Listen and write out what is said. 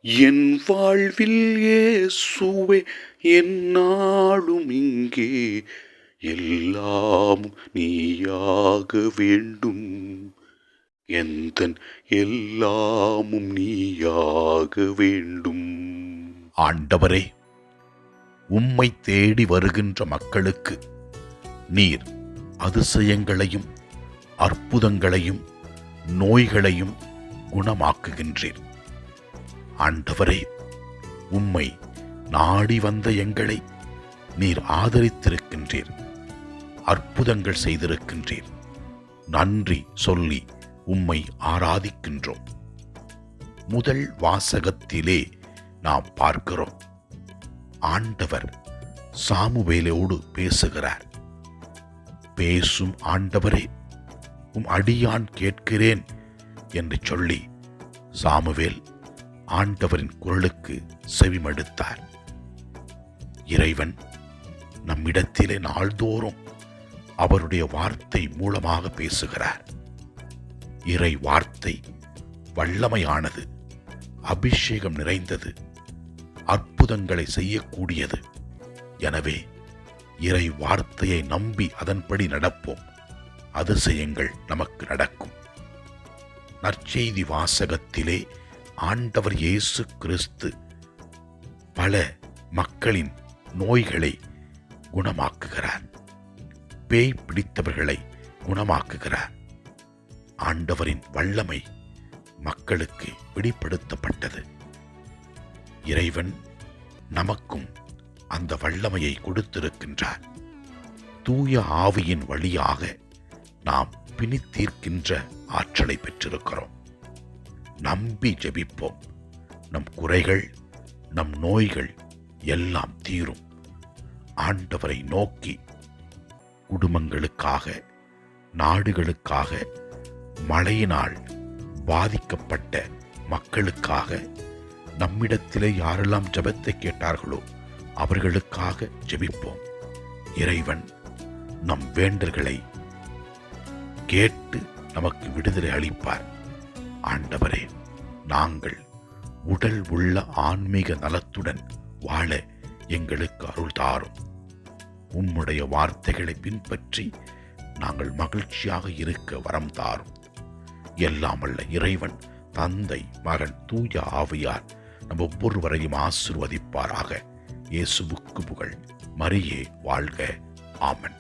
என் வாழ்வில் இயேசுவே எந்நாளும் இங்கே எல்லாம் நீயாக வேண்டும். எந்தன் எல்லாமும் நீயாக வேண்டும். ஆண்டவரே, உம்மை தேடி வருகின்ற மக்களுக்கு நீர் அதிசயங்களையும் அற்புதங்களையும் நோய்களையும் குணமாக்குகின்றீர். ஆண்டவரே, உம்மை நாடி வந்த எங்களை நீர் ஆதரித்திருக்கின்றீர், அற்புதங்கள் செய்திருக்கின்றீர். நன்றி சொல்லி உம்மை ஆராதிக்கின்றோம். முதல் வாசகத்திலே நாம் பார்க்கிறோம், ஆண்டவர் சாமுவேலோடு பேசுகிறார். பேசும் ஆண்டவரே, உம் அடியான் கேட்கிறேன் என்று சொல்லி சாமுவேல் ஆண்டவரின் குரலுக்கு செவிமடுத்தார். இறைவன் நம்மிடத்திலே நாள்தோறும் அவருடைய வார்த்தை மூலமாக பேசுகிறார். இறை வார்த்தை வல்லமையானது, அபிஷேகம் நிறைந்தது, அற்புதங்களை செய்யக்கூடியது. எனவே இறை வார்த்தையை நம்பி அதன்படி நடப்போம். அதிசயங்கள் நமக்கு நடக்கும். நற்செய்தி வாசகத்திலே ஆண்டவர் இயேசு கிறிஸ்து பல மக்களின் நோய்களை குணமாக்குகிறார். பேய் பிடித்தவர்களை குணமாக்குகிறார். ஆண்டவரின் வல்லமை மக்களுக்கு வெளிப்படுத்தப்பட்டது. இறைவன் நமக்கும் அந்த வல்லமையை கொடுத்திருக்கின்றார். தூய ஆவியின் வழியாக நாம் பிணி தீர்க்கின்ற ஆற்றலை பெற்றிருக்கிறோம். நம்பி ஜெபிப்போம். நம் குறைகள், நம் நோய்கள் எல்லாம் தீரும். ஆண்டவரை நோக்கி குடும்பங்களுக்காக, நாடுகளுக்காக, மழையினால் பாதிக்கப்பட்ட மக்களுக்காக, நம்மிடத்திலே யாரெல்லாம் ஜெபத்தை கேட்டார்களோ அவர்களுக்காக ஜெபிப்போம். இறைவன் நம் வேண்டல்களை கேட்டு நமக்கு விடுதலை அளிப்பார். ஆண்டவரே, நாங்கள் உடல் உள்ள ஆன்மீக நலத்துடன் வாழ எங்களுக்கு அருள் தாரும். உம்முடைய வார்த்தைகளை பின்பற்றி நாங்கள் மகிழ்ச்சியாக இருக்க வரம் தாரும். எல்லாம் வல்ல இறைவன், தந்தை, மகன், தூய ஆவியார் நம் ஒவ்வொருவரையும் ஆசீர்வதிப்பாராக. இயேசுவுக்கு புகழ். மரியே வாழ்க. ஆமென்.